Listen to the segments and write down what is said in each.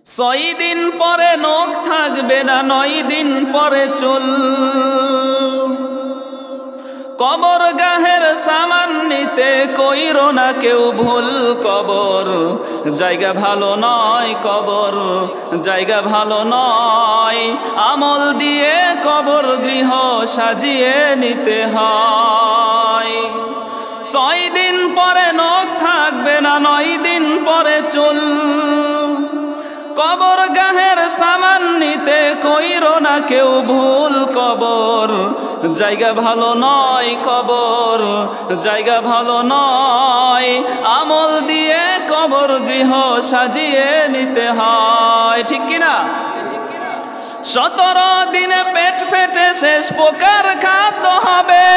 6 দিন পরে নখ থাকবে না, 9 দিন পরে চুল। কবর গাহের সামান নিতে কইরো না কেউ ভুল। কবর জায়গা ভালো নয়, কবর জায়গা ভালো নয়। আমল দিয়ে কবর গৃহ সাজিয়ে নিতে হয়। 6 দিন পরে নখ থাকবে না, 9 দিন পরে চুল। কবর গাহের সামান নিতে কইরো না কেউ ভুল। কবর জায়গা ভালো নয়, কবর জায়গা ভালো নয়। আমল দিয়ে কবর গৃহ সাজিয়ে নিতে হয়, ঠিক কিনা? 17 দিনে পেট ফেটে শেষ প্রকার খাদ্য হবে।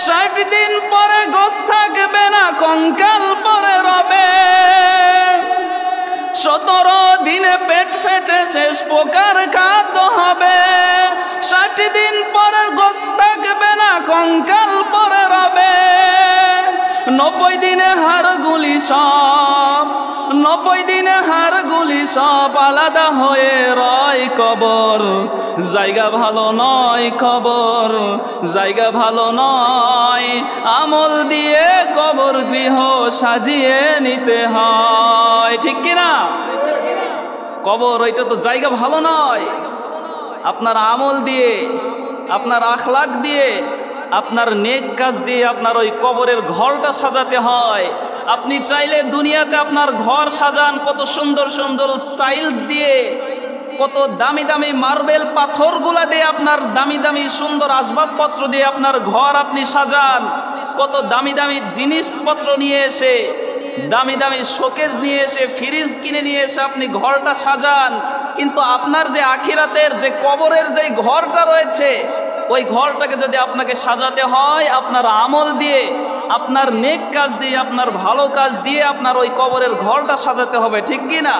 60 দিন পরে গোশ থাকবে না, কঙ্কাল পরে রবে। 17 দিনে পেট ফেটে শেষ প্রকার খাদ্য হবে। 60 দিন পরে গোশ থাকবে না, কঙ্কাল পরে রবে। 90 দিনে হাড়গুলি সব, 90 দিনে হাড়গুলি সব আলাদা হয়ে রয়। কবর জায়গা ভালো নয়, কবর জায়গা ভালো নয়। আমল দিয়ে কবর গৃহ সাজিয়ে নিতে হয়, ঠিক কিনা? কবর ওইটা তো জায়গা ভালো নয়। আপনার আমল দিয়ে, আপনার আখলাক দিয়ে, আপনার নেক কাজ দিয়ে আপনার ওই কবরের ঘরটা সাজাতে হয়। আপনি চাইলে দুনিয়াতে আপনার ঘর সাজান কত সুন্দর সুন্দর স্টাইলস দিয়ে, কত দামি দামি মার্বেল পাথরগুলা দিয়ে, আপনার দামি দামি সুন্দর আসবাবপত্র দিয়ে আপনার ঘর আপনি সাজান। কত দামি দামি জিনিসপত্র নিয়ে এসে, দামি দামি শোকেস নিয়ে এসে, ফ্রিজ কিনে নিয়ে এসে আপনি ঘরটা সাজান। কিন্তু আপনার যে আখিরাতের যে কবরের যে ঘরটা রয়েছে, ওই ঘরটাকে যদি আপনাকে সাজাতে হয় আপনার আমল দিয়ে, আপনার নেক কাজ দিয়ে, আপনার ভালো কাজ দিয়ে আপনার ওই কবরের ঘরটা সাজাতে হবে, ঠিক কি না?